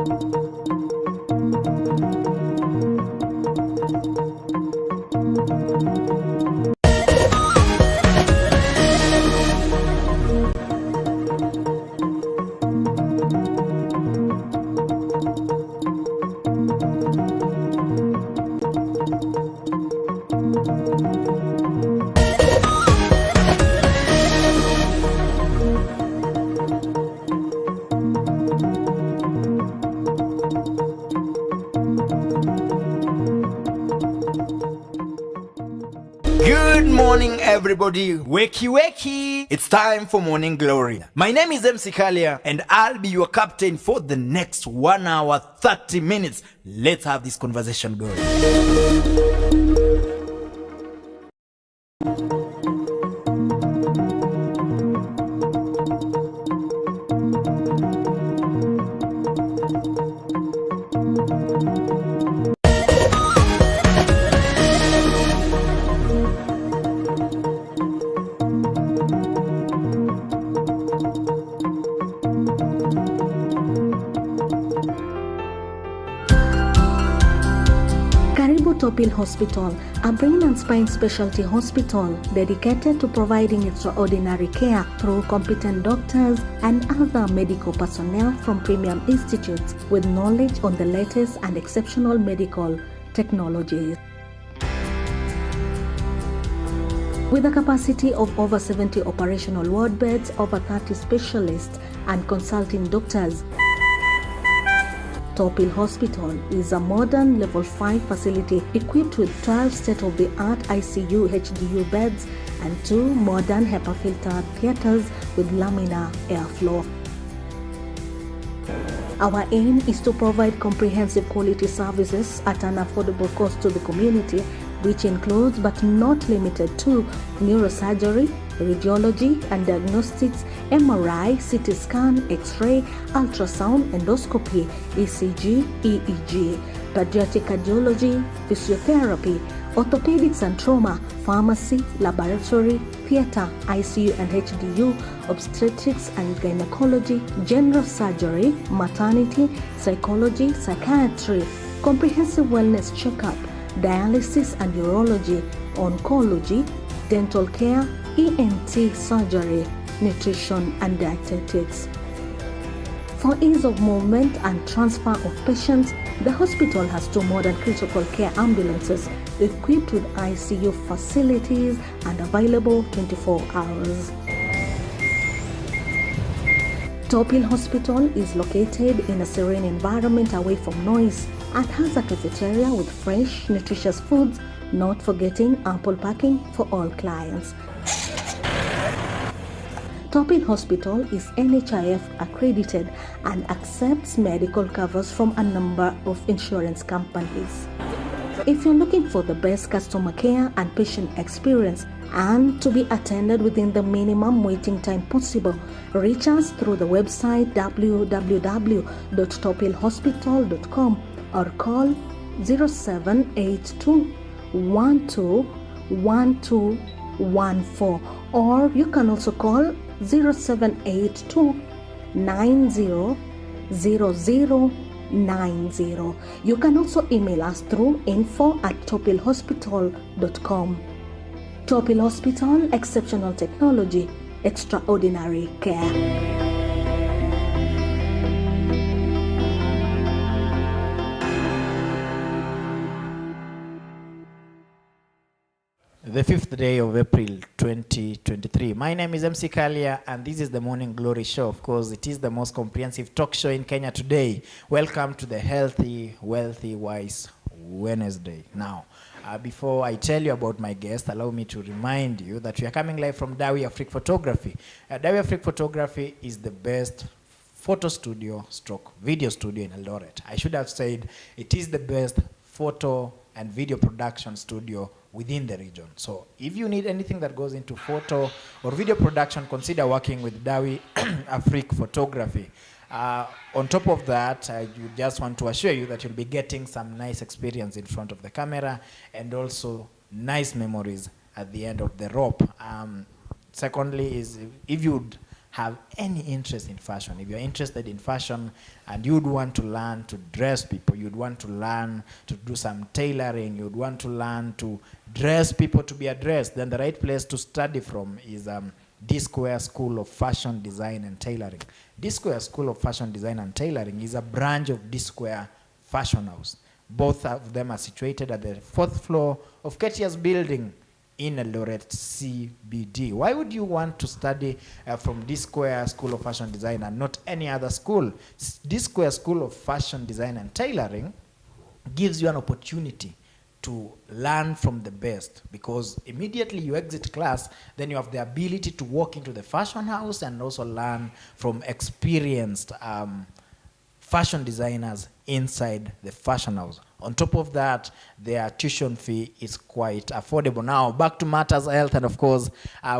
Good morning, everybody. Wakey, wakey. It's time for Morning Glory. My name is MC Kalia, and I'll be your captain for the next 1 hour, 30 minutes. Let's have this conversation going. Topil Hospital, a brain and spine specialty hospital dedicated to providing extraordinary care through competent doctors and other medical personnel from premium institutes with knowledge on the latest and exceptional medical technologies. With a capacity of over 70 operational ward beds, over 30 specialists and consulting doctors, Topil Hospital is a modern level 5 facility equipped with 12 state-of-the-art ICU HDU beds and 2 modern HEPA-filtered theaters with laminar airflow. Our aim is to provide comprehensive quality services at an affordable cost to the community, which includes but not limited to neurosurgery, radiology and diagnostics, MRI, CT scan, X-ray, ultrasound, endoscopy, ECG, EEG, pediatric cardiology, physiotherapy, orthopedics and trauma, pharmacy, laboratory, theater, ICU and HDU, obstetrics and gynecology, general surgery, maternity, psychology, psychiatry, comprehensive wellness checkup, dialysis and urology, oncology, dental care, ENT surgery, nutrition and dietetics. For ease of movement and transfer of patients, the hospital has 2 modern critical care ambulances equipped with ICU facilities and available 24 hours. Topil Hospital is located in a serene environment away from noise and has a cafeteria with fresh, nutritious foods, not forgetting ample parking for all clients. Topil Hospital is NHIF accredited and accepts medical covers from a number of insurance companies. If you're looking for the best customer care and patient experience and to be attended within the minimum waiting time possible, reach us through the website www.topilhospital.com or call 0782 121214, or you can also call 0782 900090. You can also email us through info@topilhospital.com. Topil Hospital, exceptional technology, extraordinary care. The 5th day of April 2023. My name is MC Kalia and this is the Morning Glory Show. Of course, it is the most comprehensive talk show in Kenya today. Welcome to the Healthy, Wealthy, Wise Wednesday. Now, before I tell you about my guest, allow me to remind you that we are coming live from Dawi Afrique Photography. Dawi Afrique Photography is the best photo studio stroke video studio in Eldoret. I should have said it is the best photo and video production studio within the region. So if you need anything that goes into photo or video production, consider working with Dawi Afrique Photography. On top of that, I just want to assure you that you'll be getting some nice experience in front of the camera and also nice memories at the end of the rope. Secondly is if you'd have any interest in fashion, if you're interested in fashion and you'd want to learn to dress people, you'd want to learn to do some tailoring, you'd want to learn to dress people to be addressed, then the right place to study from is D-Square School of Fashion Design and Tailoring. D-Square School of Fashion Design and Tailoring is a branch of D-Square Fashion House. Both of them are situated at the 4th floor of Ketia's building in Eldoret CBD. Why would you want to study from D-Square School of Fashion Design and not any other school? D-Square School of Fashion Design and Tailoring gives you an opportunity to learn from the best, because immediately you exit class, then you have the ability to walk into the fashion house and also learn from experienced fashion designers inside the fashion house. On top of that, their tuition fee is quite affordable. Now, back to matters health, and of course,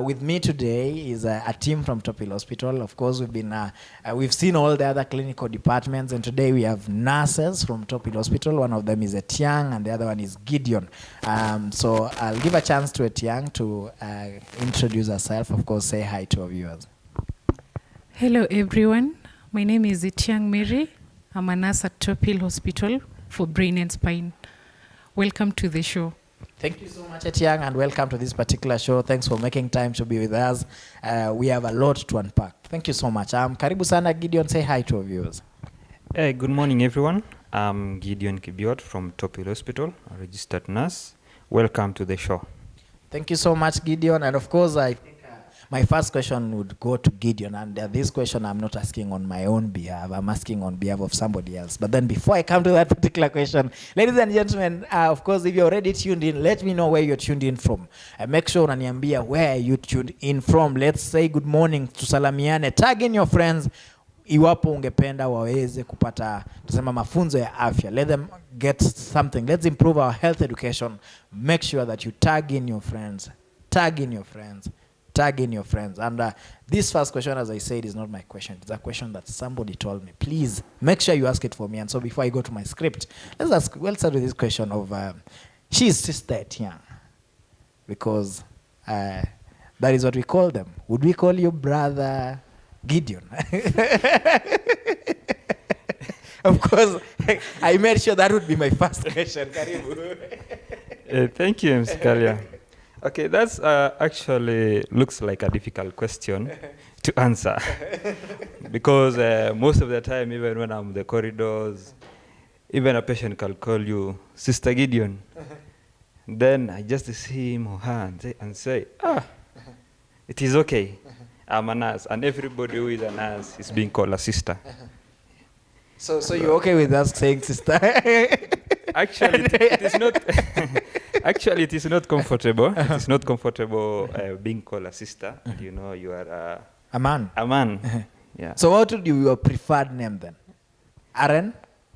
with me today is a team from Top Hill Hospital. Of course, we've seen all the other clinical departments, and today we have nurses from Top Hill Hospital. One of them is Etiang, and the other one is Gideon. So I'll give a chance to Etiang to introduce herself. Of course, say hi to our viewers. Hello, everyone. My name is Etiang Mary. I'm a nurse at Top Hill Hospital for brain and spine. Welcome to the show. Thank you so much, Etiang, and welcome to this particular show. Thanks for making time to be with us. We have a lot to unpack. Thank you so much. Karibu sana, Gideon. Say hi to our viewers. Good morning, everyone. I'm Gideon Kibiot from Top Hill Hospital, a registered nurse. Welcome to the show. Thank you so much, Gideon. And of course, I think my first question would go to Gideon. And this question I'm not asking on my own behalf. I'm asking on behalf of somebody else. But then before I come to that particular question, ladies and gentlemen, of course, if you're already tuned in, let me know where you're tuned in from. Make sure unaniambia where you tuned in from. Let's say good morning, tusalamiane, tag in your friends. Iwapo ungependa waweze kupata tusema mafunzo ya afya, let them get something. Let's improve our health education. Make sure that you tag in your friends. Tag in your friends. Tag in your friends. And this first question, as I said, is not my question. It's a question that somebody told me. Please make sure you ask it for me. And so before I go to my script, we'll start with this question of she is Sister Etiang, because that is what we call them. Would we call you Brother Gideon? Of course, I made sure that would be my first question. Thank you, Mr. Kalia. Okay, that's actually looks like a difficult question to answer because most of the time, even when I'm in the corridors, even a patient can call you Sister Gideon. Then I just see him or her and say, it is okay. I'm a nurse, and everybody who is a nurse is being called a sister. So you're okay with us saying sister? Actually, it is not. Actually, it is not comfortable. It is not comfortable being called a sister. You know, you are a man. A man. Yeah. So what would be your preferred name then? Aaron?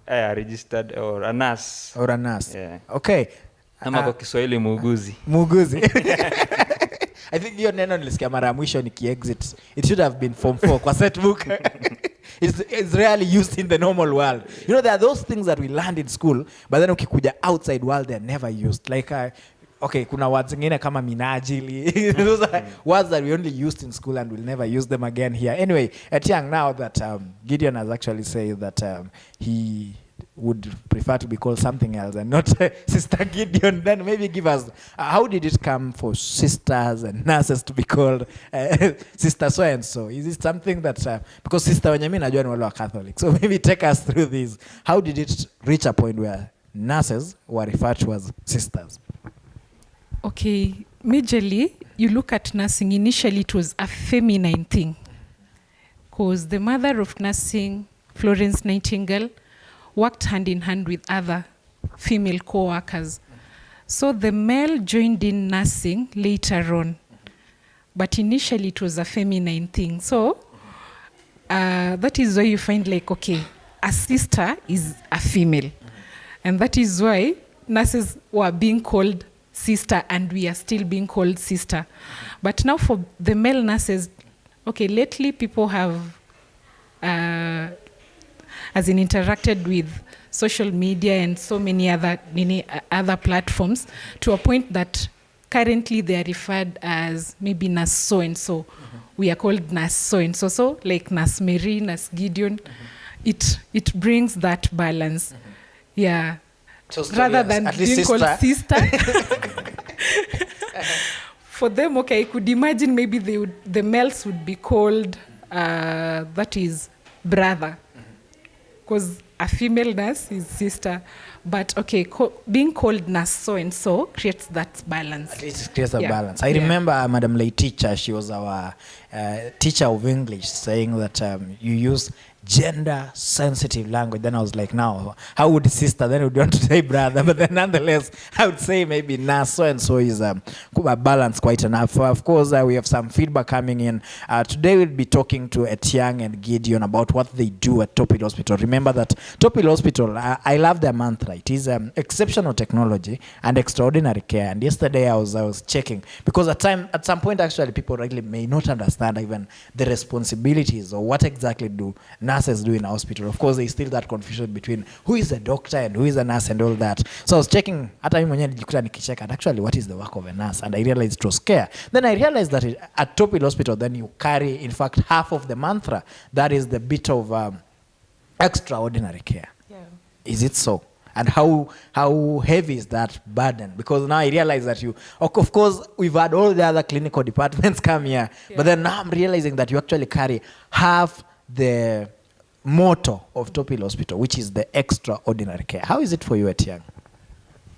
Registered or a nurse. Or a nurse. Yeah. Okay. Ama kwa Kiswahili muuguzi. Muuguzi. I think hiyo neno nilisikia mara mwisho niki-exit. It should have been Form 4 kwa set book. It's rarely used in the normal world. You know, there are those things that we learned in school, but then ukikuja outside world, they're never used. Like, okay, kuna words zingine kama minajili. Those are words that we only used in school and we'll never use them again here. Anyway, Etiang, now that Gideon has actually said that he would prefer to be called something else and not Sister Gideon, then maybe give us, how did it come for sisters and nurses to be called Sister so-and-so? Is it something that, because sister wenye mimi najua ni wale wa Catholic, so maybe take us through this. How did it reach a point where nurses were referred to as sisters? Okay, majorly, you look at nursing, initially it was a feminine thing. Because the mother of nursing, Florence Nightingale, worked hand in hand with other female co-workers. So the male joined in nursing later on. But initially it was a feminine thing. So that is why you find like, okay, a sister is a female. And that is why nurses were being called sister and we are still being called sister. But now for the male nurses, okay, lately people have as in interacted with social media and so many other platforms to a point that currently they are referred as maybe nurse so and so. We are called nurse so and so, so like nurse Mary, nurse Gideon. It brings that balance. Yeah. So Rather yes, than at least being called sister. For them, okay, I could imagine maybe the males would be called that is brother, because a female nurse is sister. But okay, being called nurse so and so creates that balance. At least it creates a Yeah. balance. I Yeah. remember Madam Lay teacher, she was our teacher of English, saying that you use gender sensitive language. Then I was like, now, how would sister? Then I would want to say brother. But then nonetheless, I would say maybe nurse so and so is a balance quite enough. Of course, we have some feedback coming in. Today we'll be talking to Etiang and Gideon about what they do at Top Hill Hospital. Remember that Top Hill Hospital, I love their mantra. It is exceptional technology and extraordinary care. And yesterday I was checking, because at some point actually people really may not understand even the responsibilities or what exactly do nurses do in a hospital. Of course, there is still that confusion between who is a doctor and who is a nurse and all that. So I was checking, hata mimi mwenyewe nilijikuta nikicheck at actually what is the work of a nurse, and I realized it was care. Then I realized that at Top Hill Hospital, then you carry, in fact, half of the mantra. That is the bit of extraordinary care. Yeah. Is it so? And how heavy is that burden? Because now I realize that of course, we've had all the other clinical departments come here, but then now I'm realizing that you actually carry half the motto of Top Hill Hospital, which is the extraordinary care. How is it for you, Etiang?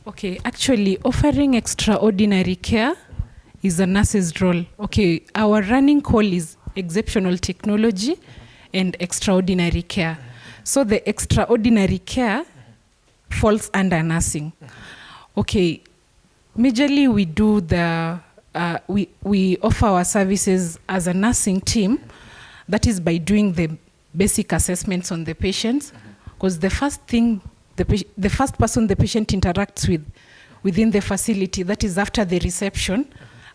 Okay, actually, offering extraordinary care is a nurse's role. Okay, our running call is exceptional technology and extraordinary care. So the extraordinary care falls under nursing. Okay, majorly we do we offer our services as a nursing team. That is by doing the basic assessments on the patients, because the first thing, the first person the patient interacts with within the facility, that is after the reception,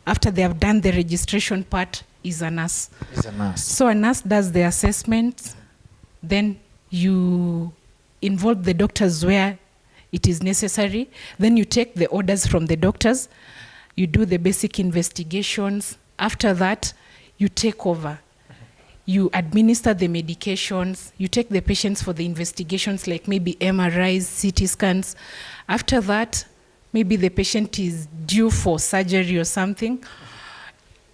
after they have done the registration part, is a nurse. Is a nurse. So a nurse does the assessment, then you involve the doctors where it is necessary, then you take the orders from the doctors, you do the basic investigations. After that, you take over. You administer the medications, you take the patients for the investigations like maybe MRIs, CT scans. After that, maybe the patient is due for surgery or something.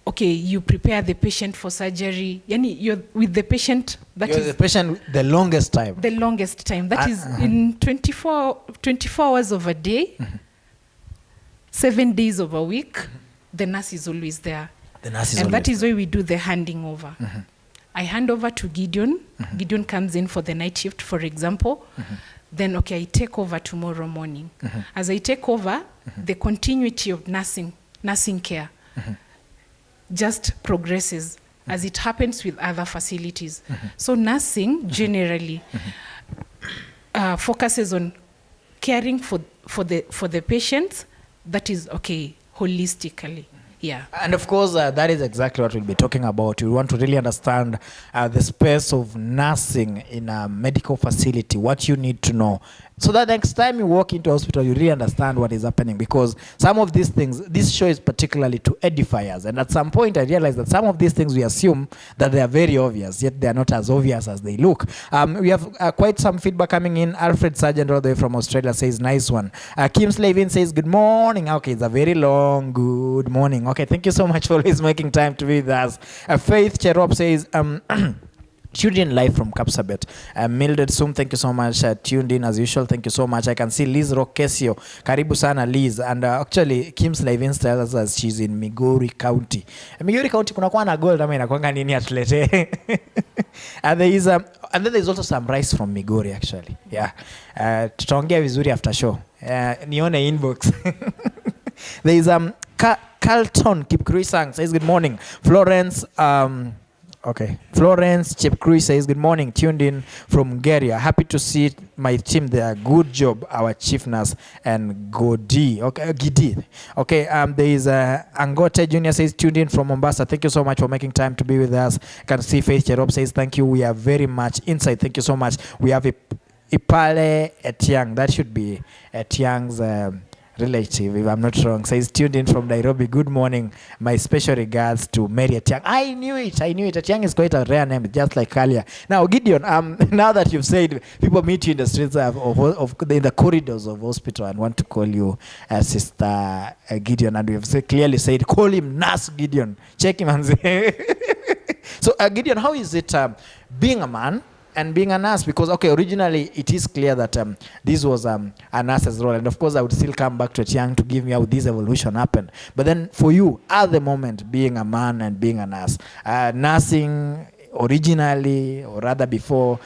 Okay, you prepare the patient for surgery. Yani, you're with the patient. You're the patient the longest time. The longest time. That is in 24 hours of a day, 7 days of a week, the nurse is always there. The nurse is and always that is why we do the handing over. I hand over to Gideon. Gideon comes in for the night shift, for example. Then, okay, I take over tomorrow morning. As I take over, the continuity of nursing care just progresses as it happens with other facilities. So nursing generally focuses on caring for the patients. That is okay holistically. Yeah. And of course, that is exactly what we'll be talking about. We want to really understand the space of nursing in a medical facility, what you need to know, so that next time you walk into a hospital, you really understand what is happening. Because some of these things, this show is particularly to edify us. And at some point, I realized that some of these things we assume that they are very obvious, yet they are not as obvious as they look. We have quite some feedback coming in. Alfred Sargent, all the way from Australia, says, nice one. Kim Slavin says, good morning. Okay, it's a very long good morning. Okay, thank you so much for always making time to be with us. Faith Cherop says, tuned in live from Kapsabet. Mildred Sum, thank you so much. Tuned in as usual, thank you so much. I can see Liz Rokesio. Karibu sana Liz. And actually, Kim Slavin tells us she's in Migori County. Migori County, kuna kuwa na gold ama inakuanga nini atlete. And then there's also some rice from Migori actually. Yeah. Tutaongea vizuri after show. Nione inbox. There is Carlton Kipkruisang says good morning. Florence Florence Chepkrui says good morning, tuned in from Geria. Happy to see my team there. Good job, our chief nurse and Gidi. Okay, there is Angote Junior says tuned in from Mombasa. Thank you so much for making time to be with us. Can see Faith Cherop says thank you. We are very much inside. Thank you so much. We have Ipale Etiang. That should be Etiang's relative, if I'm not wrong, says tuned in from Nairobi. Good morning. My special regards to Mary Atiang. I knew it. Atiang is quite a rare name, just like Kalia. Now, Gideon, now that you've said people meet you in the streets in the corridors of hospital and want to call you Sister Gideon, and we've clearly said, call him Nurse Gideon. Check him and say. So, Gideon, how is it being a man and being a nurse? Because, okay, originally it is clear that this was a nurse's role. And of course, I would still come back to Atiang to give me how this evolution happened. But then for you, at the moment, being a man and being a nurse, nursing originally, or rather before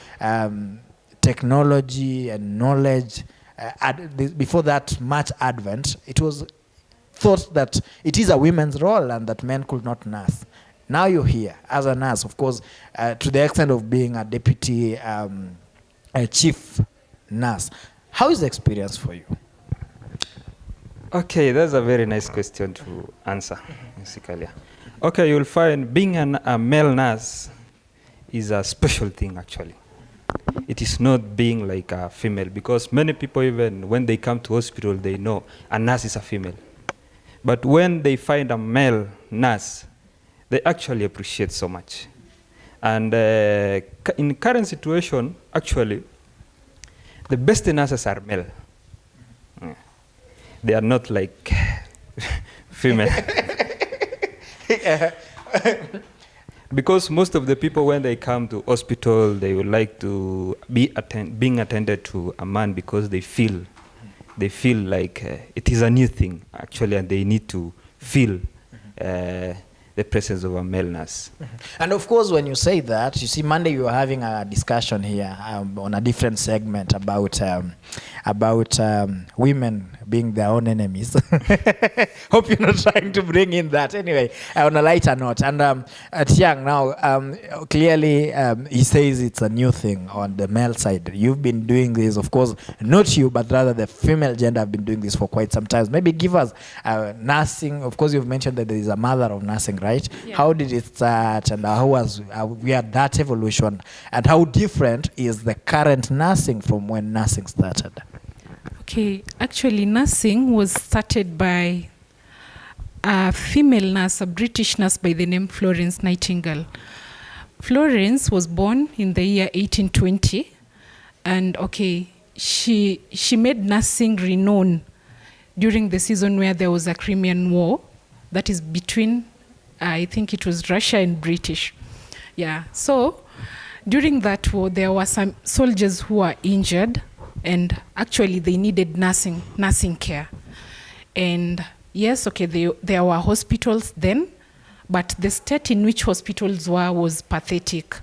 technology and knowledge, before that much advent, it was thought that it is a women's role and that men could not nurse. Now you're here as a nurse, of course, to the extent of being a deputy a chief nurse. How is the experience for you? Okay, that's a very nice question to answer, basically. Okay, you'll find being a male nurse is a special thing, actually. It is not being like a female, because many people, even when they come to hospital, they know a nurse is a female. But when they find a male nurse, they actually appreciate so much. And in current situation, actually, the best nurses are male. They are not like female. Because most of the people, when they come to hospital, they would like to be being attended to a man, because they feel like it is a new thing, actually, and they need to feel the presence of a male nurse. And of course, when you say that, you see, Monday you were having a discussion here on a different segment about women being their own enemies. Hope you're not trying to bring in that. Anyway, on a lighter note, and Atiang now, clearly he says it's a new thing on the male side. You've been doing this, of course, not you, but rather the female gender have been doing this for quite some time. Maybe give us nursing. Of course, you've mentioned that there is a mother of nursing, right? Yeah. How did it start, and how was we had that evolution, and how different is the current nursing from when nursing started? Okay, actually nursing was started by a female nurse, a British nurse by the name Florence Nightingale. Florence was born in the year 1820, and okay, she made nursing renowned during the season where there was a Crimean War, that is between, I think it was Russia and British. Yeah, so during that war, there were some soldiers who were injured, and actually they needed nursing care. And yes, okay, there were hospitals then, but the state in which hospitals were was pathetic.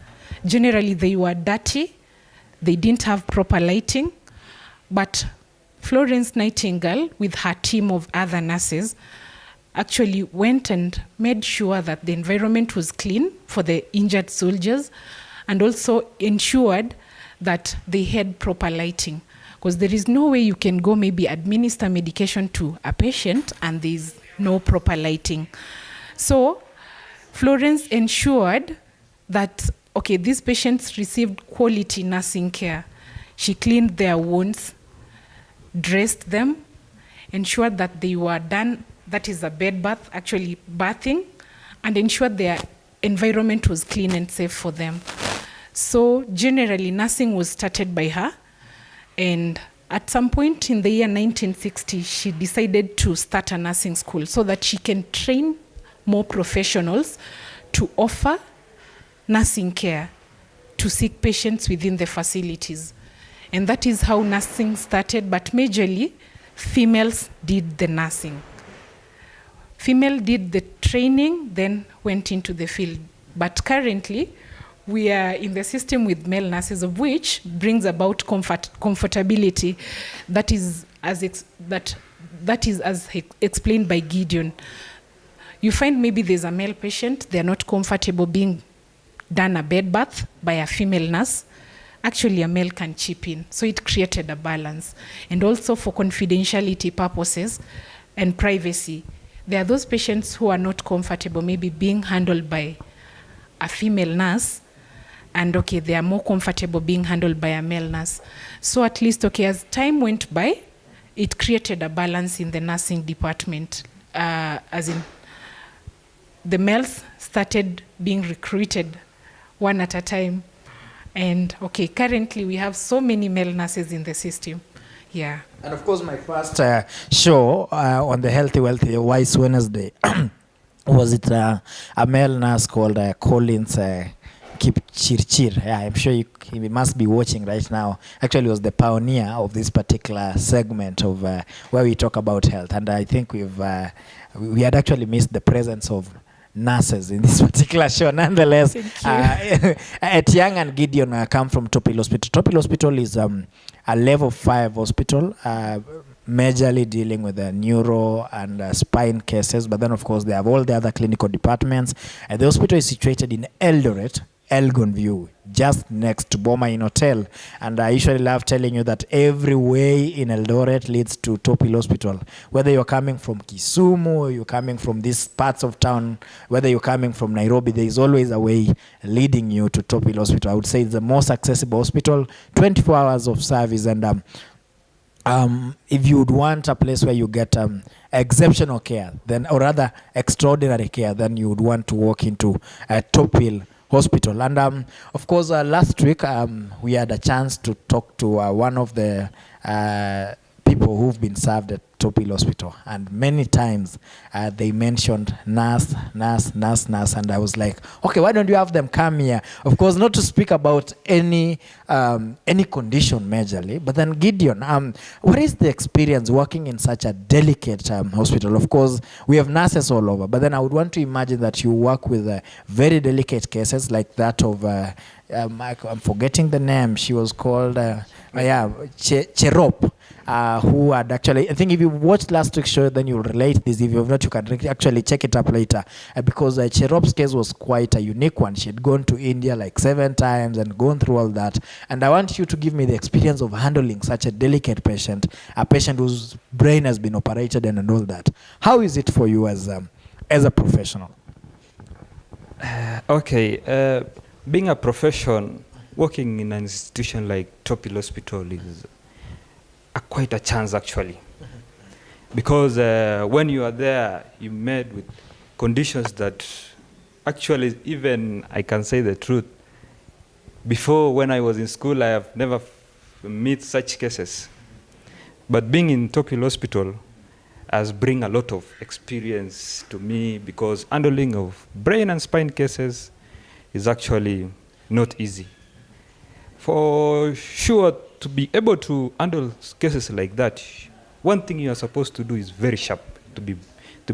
Generally, they were dirty, they didn't have proper lighting, but Florence Nightingale, with her team of other nurses, actually went and made sure that the environment was clean for the injured soldiers, and also ensured that they had proper lighting. Because there is no way you can go maybe administer medication to a patient and there's no proper lighting. So Florence ensured that, okay, these patients received quality nursing care. She cleaned their wounds, dressed them, ensured that they were done, that is a bed bath, actually bathing, and ensured their environment was clean and safe for them. So generally, nursing was started by her. And at some point in the year 1960, she decided to start a nursing school so that she can train more professionals to offer nursing care to sick patients within the facilities. And that is how nursing started, but majorly, females did the nursing. Female did the training, then went into the field. But currently, we are in the system with male nurses, of which brings about comfortability. That is as explained by Gideon. You find maybe there's a male patient, they're not comfortable being done a bed bath by a female nurse. Actually, a male can chip in. So it created a balance. And also for confidentiality purposes and privacy, there are those patients who are not comfortable maybe being handled by a female nurse, and okay, they are more comfortable being handled by a male nurse. So at least, okay, as time went by, it created a balance in the nursing department, as in the males started being recruited one at a time. And okay, currently we have so many male nurses in the system. Yeah. And of course, my first show on the Healthy Wealthy Wise Wednesday was it a male nurse called Collins Kipchirchir. Yeah, I'm sure he must be watching right now. Actually, was the pioneer of this particular segment of where we talk about health. And I think we had actually missed the presence of nurses in this particular show. Nonetheless, Etiang and Gideon come from Top Hill Hospital. Top Hill Hospital is a level 5 hospital, majorly dealing with the neuro and spine cases. But then, of course, they have all the other clinical departments. And the hospital is situated in Eldoret, Elgon View, just next to Boma Inn Hotel. And I usually love telling you that every way in Eldoret leads to Top Hill Hospital. Whether you're coming from Kisumu, or you're coming from these parts of town, whether you're coming from Nairobi, there is always a way leading you to Top Hill Hospital. I would say it's the most accessible hospital, 24 hours of service. And if you would want a place where you get exceptional care, then, or rather extraordinary care, then you would want to walk into Top Hill Hospital. And of course, last week we had a chance to talk to one of the people who've been served at Top Hill Hospital, and many times they mentioned nurse, and I was like, okay, why don't you have them come here? Of course, not to speak about any condition majorly, but then Gideon, what is the experience working in such a delicate hospital? Of course, we have nurses all over, but then I would want to imagine that you work with very delicate cases like that of I'm forgetting the name. She was called Cherop, who had actually, I think if you watched last week's show, then you'll relate this. If you have not, you can actually check it up later, because Cherop's case was quite a unique one. She had gone to India like 7 times and gone through all that. And I want you to give me the experience of handling such a delicate patient, a patient whose brain has been operated and all that. How is it for you as a professional? Okay. Being a profession, working in an institution like Top Hill Hospital is quite a chance, actually. Because when you are there, you met with conditions that actually, even I can say the truth, before when I was in school, I have never met such cases. But being in Top Hill Hospital has bring a lot of experience to me, because handling of brain and spine cases is actually not easy. For sure, to be able to handle cases like that, one thing you are supposed to do is very sharp, to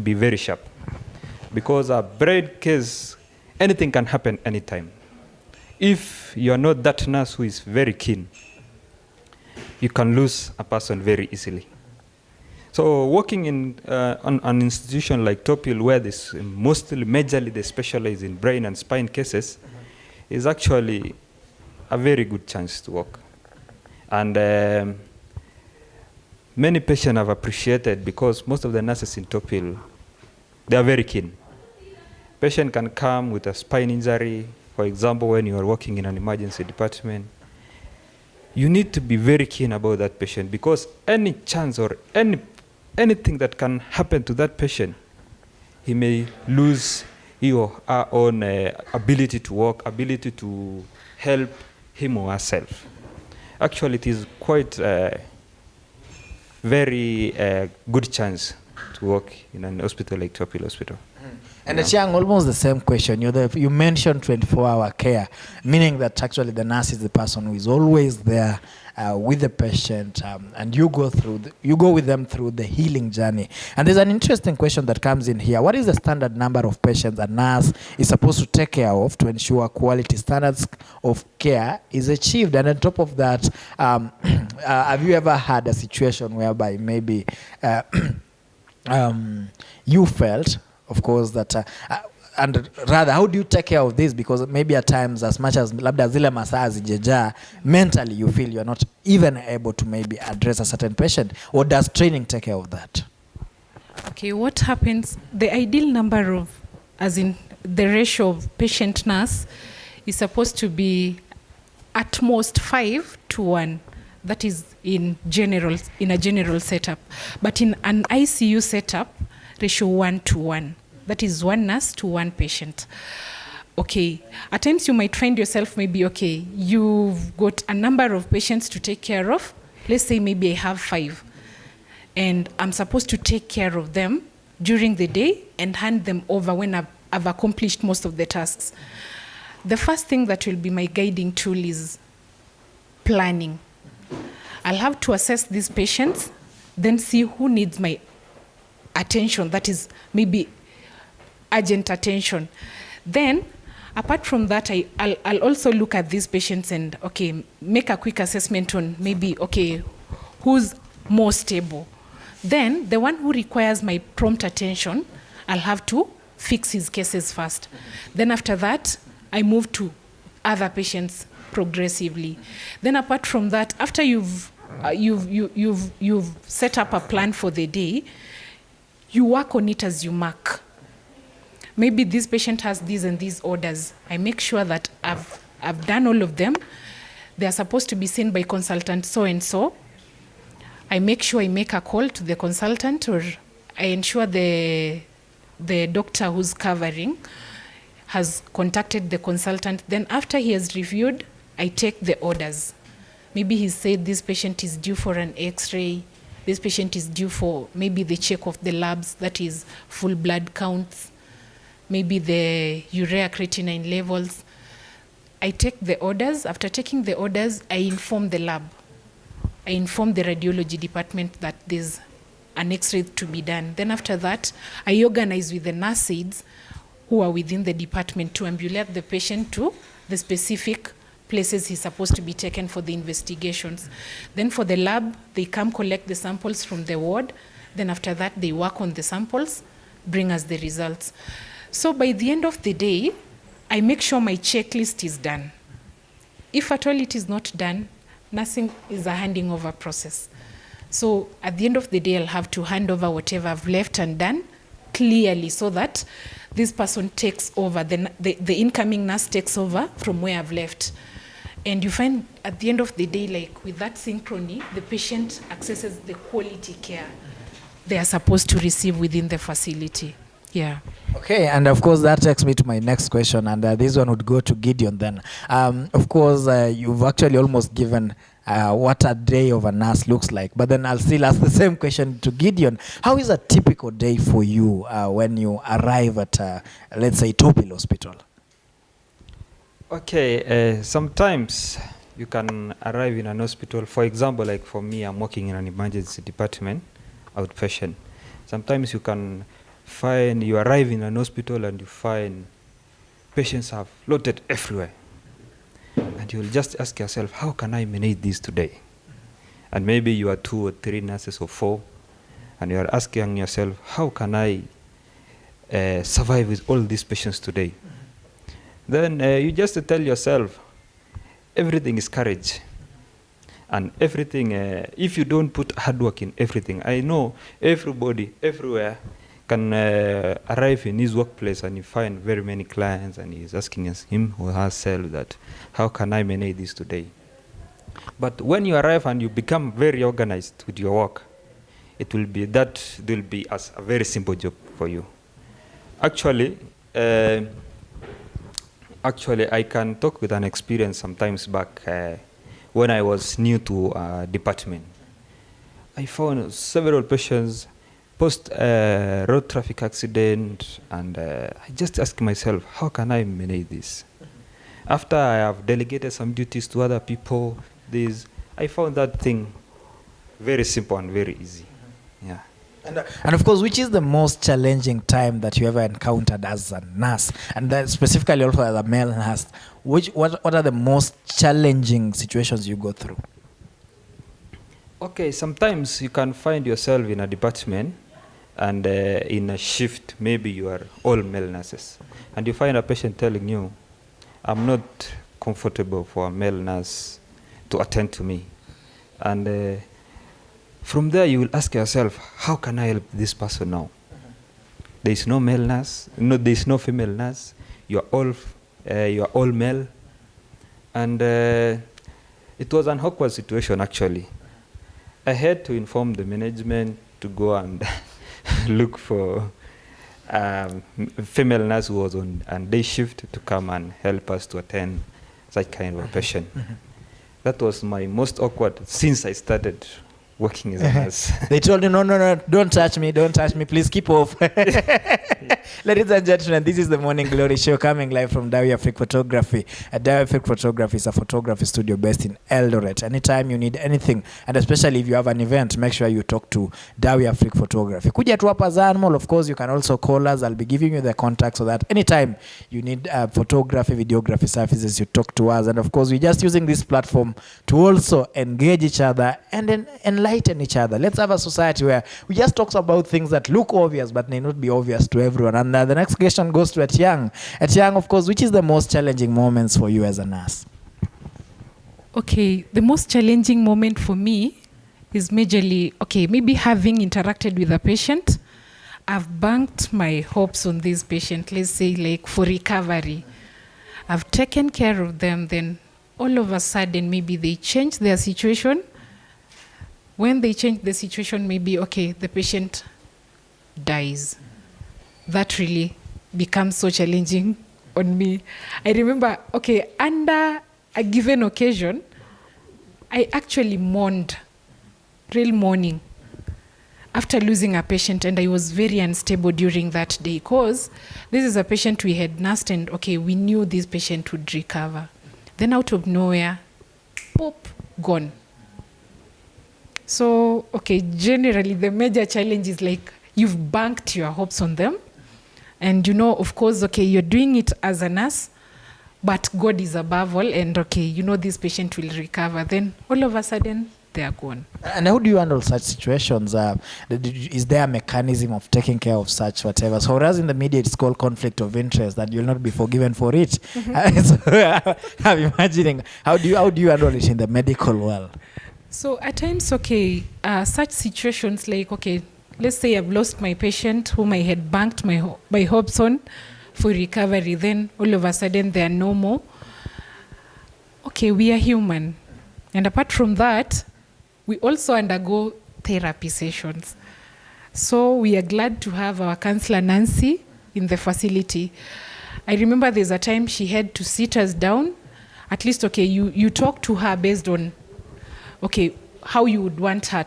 be very sharp. Because a brain case, anything can happen anytime. If you are not that nurse who is very keen, you can lose a person very easily. So working in on an institution like Top Hill, where this mostly, majorly they specialize in brain and spine cases, is actually a very good chance to work. And many patients have appreciated, because most of the nurses in Top Hill, they are very keen. Patient can come with a spine injury. For example, when you are working in an emergency department, you need to be very keen about that patient, because any chance or anything that can happen to that patient, he may lose he or her own ability to work, ability to help him or herself. Actually, it is quite a very good chance to work in an hospital like Top Hill Hospital. And Etiang, almost the same question. You mentioned 24-hour care, meaning that actually the nurse is the person who is always there with the patient, and you go with them through the healing journey. And there's an interesting question that comes in here. What is the standard number of patients a nurse is supposed to take care of to ensure quality standards of care is achieved? And on top of that, have you ever had a situation whereby maybe you felt, of course, that and rather, how do you take care of this? Because maybe at times, as much as labda zile masaa zijeja, mentally you feel you're not even able to maybe address a certain patient. Or does training take care of that? Okay, what happens, the ideal number of, as in the ratio of patient nurse is supposed to be at most 5 to 1. That is in a general setup. But in an ICU setup, ratio 1:1. That is 1 nurse to 1 patient. Okay, at times you might find yourself maybe, okay, you've got a number of patients to take care of. Let's say maybe I have 5, and I'm supposed to take care of them during the day and hand them over when I've accomplished most of the tasks. The first thing that will be my guiding tool is planning. I'll have to assess these patients, then see who needs my attention, that is maybe urgent attention. Then, apart from that, I'll also look at these patients and, okay, make a quick assessment on maybe, okay, who's more stable. Then, the one who requires my prompt attention, I'll have to fix his cases first. Then after that, I move to other patients progressively. Then apart from that, after you've set up a plan for the day, you work on it as you mark. Maybe this patient has these and these orders. I make sure that I've done all of them. They are supposed to be seen by consultant so and so. I make sure I make a call to the consultant, or I ensure the doctor who's covering has contacted the consultant. Then after he has reviewed, I take the orders. Maybe he said this patient is due for an X-ray. This patient is due for maybe the check of the labs, that is full blood counts, maybe the urea creatinine levels. I take the orders. After taking the orders, I inform the lab. I inform the radiology department that there's an X-ray to be done. Then after that, I organize with the nurse aides who are within the department to ambulate the patient to the specific places he's supposed to be taken for the investigations. Then for the lab, they come collect the samples from the ward. Then after that, they work on the samples, bring us the results. So by the end of the day, I make sure my checklist is done. If at all it is not done, nursing is a handing over process. So at the end of the day, I'll have to hand over whatever I've left undone clearly, so that this person takes over, the incoming nurse takes over from where I've left. And you find at the end of the day, like with that synchrony, the patient accesses the quality care they are supposed to receive within the facility. Yeah. Okay, and of course that takes me to my next question, and this one would go to Gideon then. Of course, you've actually almost given what a day of a nurse looks like, but then I'll still ask the same question to Gideon. How is a typical day for you when you arrive at, let's say, Topil Hospital? Okay, sometimes you can arrive in an hospital. For example, like for me, I'm working in an emergency department, outpatient. Sometimes you can find, you arrive in an hospital and you find patients have floated everywhere. And you'll just ask yourself, how can I manage this today? And maybe you are 2 or 3 nurses or 4, and you are asking yourself, how can I survive with all these patients today? Then you just tell yourself, everything is courage. And everything, if you don't put hard work in everything, I know everybody, everywhere, can arrive in his workplace and you find very many clients, and he's asking him or herself that, how can I manage this today? But when you arrive and you become very organized with your work, it will be as a very simple job for you. Actually, I can talk with an experience sometimes back when I was new to a department. I found several patients post road traffic accident, and I just asked myself, how can I manage this? After I have delegated some duties to other people, I found that thing very simple and very easy. Yeah. And of course, which is the most challenging time that you ever encountered as a nurse, and then specifically also as a male nurse? What are the most challenging situations you go through? Okay, sometimes you can find yourself in a department and in a shift, maybe you are all male nurses, and you find a patient telling you, I'm not comfortable for a male nurse to attend to me. And from there, you will ask yourself, how can I help this person now? There is no male nurse, there is no female nurse. You are all male, and It was an awkward situation, actually. I had to inform the management to go and look for a female nurse who was on day shift to come and help us to attend such kind of a patient. That was my most awkward since I started working as a nurse. They told you, no, don't touch me, please keep off. Ladies and gentlemen, this is the Morning Glory Show coming live from Dawi Afrique Photography. Dawi Afrique Photography is a photography studio based in Eldoret. Anytime you need anything, and especially if you have an event, make sure you talk to Dawi Afrique Photography. Kuja tu hapa Zanmol, of course, you can also call us. I'll be giving you the contact so that anytime you need photography, videography services, you talk to us. And of course, we're just using this platform to also engage each other and then enlighten each other. Let's have a society where we just talk about things that look obvious but may not be obvious to everyone. And the next question goes to Etiang. Etiang, of course, which is the most challenging moments for you as a nurse? Okay, the most challenging moment for me is majorly, maybe having interacted with a patient. I've banked my hopes on this patient, let's say like for recovery. I've taken care of them, then all of a sudden maybe they change their situation. When they change the situation, maybe, the patient dies. That really becomes so challenging on me. I remember, under a given occasion, I actually mourned, real mourning, after losing a patient, and I was very unstable during that day because this is a patient we had nursed and, we knew this patient would recover. Then out of nowhere, pop, gone. So, generally the major challenge is like you've banked your hopes on them. And of course, you're doing it as a nurse, but God is above all, and this patient will recover. Then all of a sudden, they are gone. And how do you handle such situations? Is there a mechanism of taking care of such whatever? So whereas in the media it's called conflict of interest, that you'll not be forgiven for it. So I'm imagining, how do you handle it in the medical world? So at times, such situations like, let's say I've lost my patient whom I had banked my hopes on for recovery. Then all of a sudden they are no more. We are human. And apart from that, we also undergo therapy sessions. So we are glad to have our counselor Nancy in the facility. I remember there's a time she had to sit us down. At least, you talk to her based on, how you would want her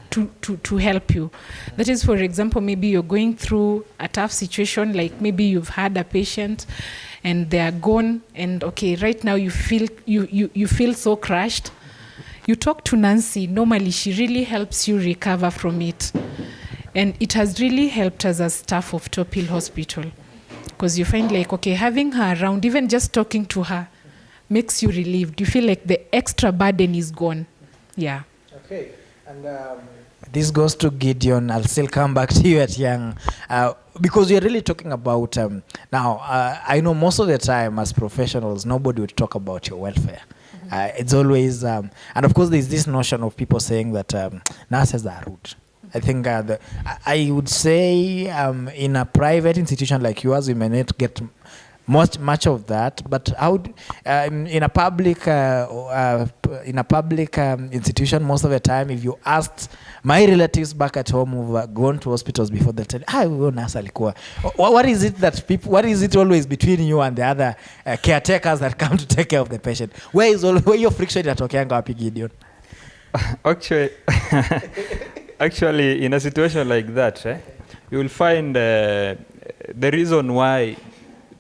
to help you. That is, for example, maybe you're going through a tough situation, like maybe you've had a patient and they are gone, and right now you feel so crushed. You talk to Nancy. Normally, she really helps you recover from it. And it has really helped us as staff of Top Hill Hospital. Because you find like, having her around, even just talking to her, makes you relieved. You feel like the extra burden is gone. Yeah. Okay. And this goes to Gideon. I'll still come back to you at Young. Because we're really talking about, now, I know most of the time as professionals, nobody would talk about your welfare. It's always, and of course there's this notion of people saying that nurses are rude. I think I would say in a private institution like yours, we may not get much of that, but in a public institution, most of the time, if you asked my relatives back at home who've gone to hospitals before, they'll tell you, nurse alikuwa. What is it that what is it always between you and the other caretakers that come to take care of the patient? Where your friction inatokeanga wapi, Gideon? Actually, in a situation like that, you will find the reason why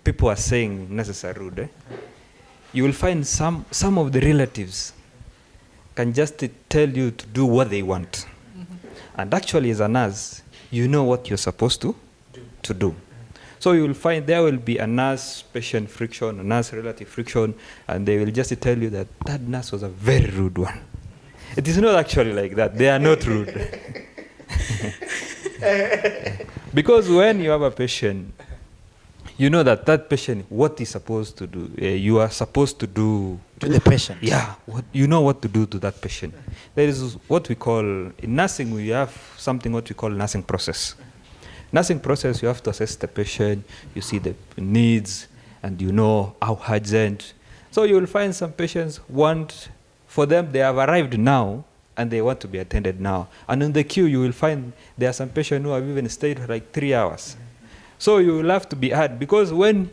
people are saying nurses are rude. You will find some of the relatives can just tell you to do what they want. And actually, as a nurse, you know what you're supposed to do. So you will find there will be a nurse-patient friction, a nurse-relative friction, and they will just tell you that nurse was a very rude one. It is not actually like that. They are not rude. Because when you have a patient, you know that patient, what he's supposed to do, you are supposed to do to the patient. Yeah, you know what to do to that patient. There is what we call, in nursing, we have something what we call nursing process. Nursing process, you have to assess the patient, you see the needs, and you know how urgent. So you will find some patients want for them, they have arrived now and they want to be attended now. And in the queue, you will find there are some patients who have even stayed for like 3 hours. So you will have to be hard, because when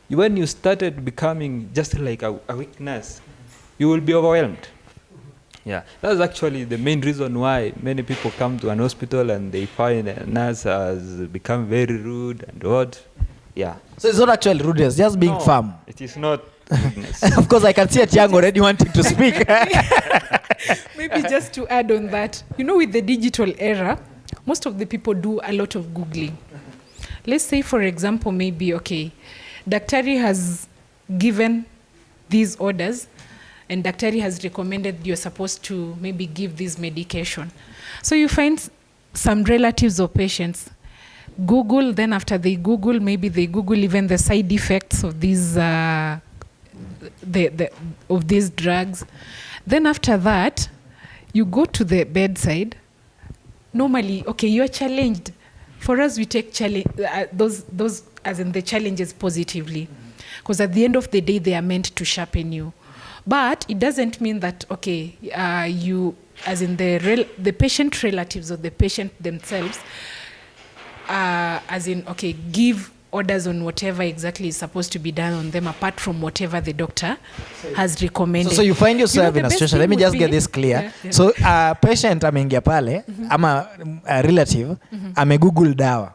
you started becoming just like a weak nurse, you will be overwhelmed. Yeah, that's actually the main reason why many people come to an hospital and they find a nurse has become very rude and odd. Yeah. So it's not actually rudeness, just being firm. It is not rudeness. Of course, I can see Atiang already wanting to speak. Maybe just to add on that, with the digital era, most of the people do a lot of Googling. Let's say, for example, maybe, Daktari has given these orders and Daktari has recommended you're supposed to maybe give this medication. So you find some relatives or patients Google, then after they Google, maybe they Google even the side effects of these of these drugs. Then after that, you go to the bedside. Normally, you are challenged. For us, we take those as in the challenges positively, because at the end of the day, they are meant to sharpen you. But it doesn't mean that you, as in the patient relatives or the patient themselves, give orders on whatever exactly is supposed to be done on them, apart from whatever the doctor has recommended. So you find yourself in a situation, let me just get this clear. Yeah. So patient ameingia pale, ama a relative, Google dawa.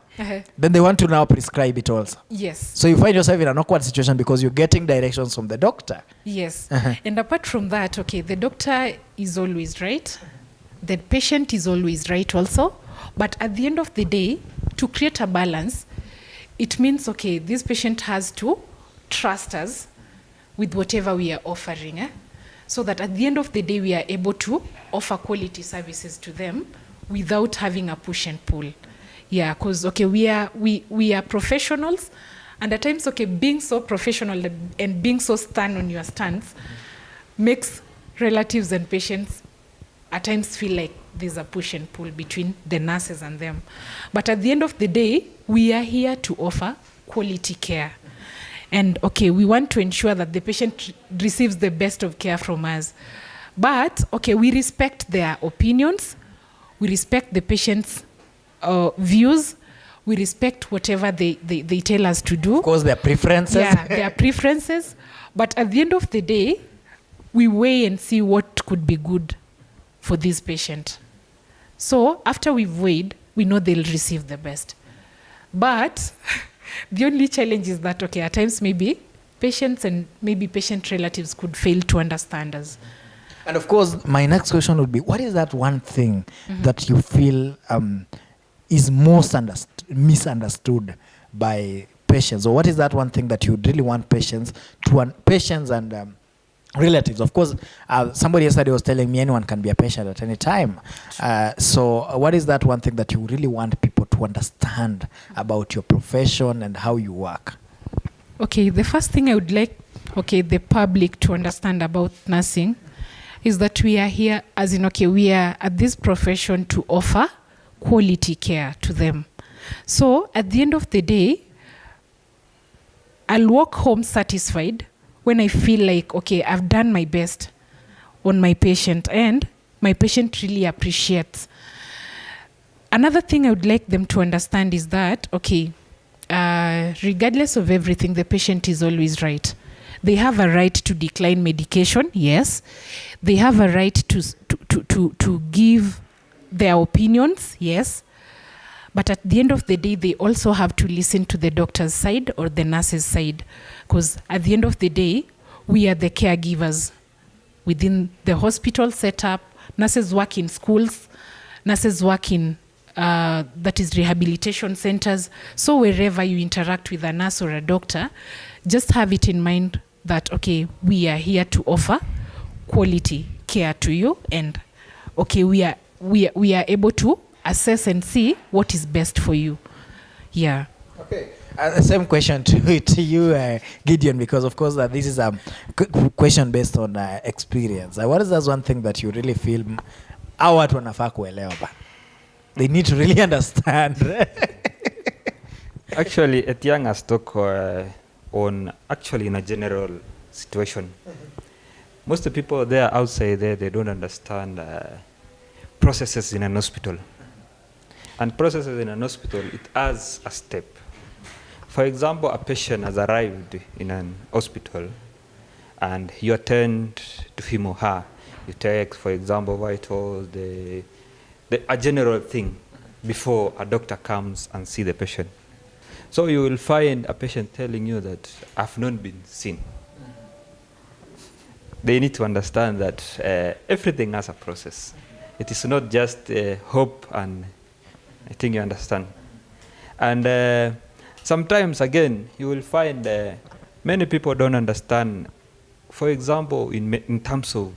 Then they want to now prescribe it also. Yes. So you find yourself in an awkward situation because you're getting directions from the doctor. Yes. And apart from that, the doctor is always right. The patient is always right also. But at the end of the day, to create a balance, it means, this patient has to trust us with whatever we are offering, so that at the end of the day, we are able to offer quality services to them without having a push and pull. Yeah, because, we are professionals, and at times, being so professional and being so stern on your stance makes relatives and patients at times feel like there's a push and pull between the nurses and them. But at the end of the day, we are here to offer quality care. And, we want to ensure that the patient receives the best of care from us. But, we respect their opinions. We respect the patient's views. We respect whatever they tell us to do. Of course, their preferences. Yeah, their preferences. But at the end of the day, we weigh and see what could be good for this patient. So after we've weighed, we know they'll receive the best. But the only challenge is that, at times maybe patients and maybe patient relatives could fail to understand us. And of course, my next question would be, what is that one thing that you feel is most misunderstood by patients? Or what is that one thing that you really want patients and relatives? Of course, somebody yesterday was telling me anyone can be a patient at any time. So what is that one thing that you really want people to understand about your profession and how you work? The first thing I would like the public to understand about nursing is that we are here as in we are at this profession to offer quality care to them. So at the end of the day, I'll walk home satisfied when I feel like, I've done my best on my patient and my patient really appreciates. Another thing I would like them to understand is that, regardless of everything, the patient is always right. They have a right to decline medication, yes. They have a right to give their opinions, yes. But at the end of the day, they also have to listen to the doctor's side or the nurse's side. Because at the end of the day, we are the caregivers within the hospital setup. Nurses work in schools. Nurses work in, that is rehabilitation centers. So wherever you interact with a nurse or a doctor, just have it in mind that, we are here to offer quality care to you. And, we are able to assess and see what is best for you. Yeah. Okay. Same question to you, Gideon, because of course this is a question based on experience. What is that one thing that you really feel watu wanafaa kuelewa? They need to really understand. Actually, Atiang has talked on actually in a general situation. most of the people there outside there, they don't understand processes in an hospital. And processes in an hospital, it has a step. For example, a patient has arrived in an hospital and you attend to him or her. You take, for example, vitals, a general thing before a doctor comes and see the patient. So you will find a patient telling you that I've not been seen. They need to understand that everything has a process. It is not just hope, and I think you understand. And sometimes, again, you will find many people don't understand, for example, in terms of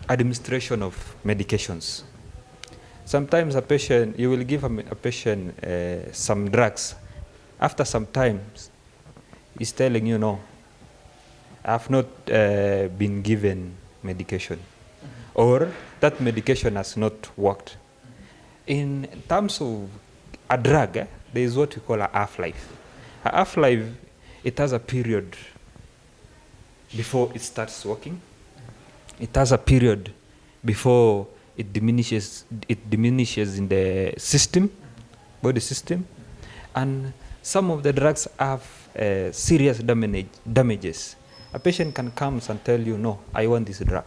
administration of medications. Sometimes you will give a patient some drugs. After some time, he's telling you, no, I have not been given medication. Or that medication has not worked. In terms of a drug, there is what we call a half-life. A half-life, it has a period before it starts working. It has a period before it diminishes in the system, body system. And some of the drugs have serious damages. A patient can come and tell you, no, I want this drug.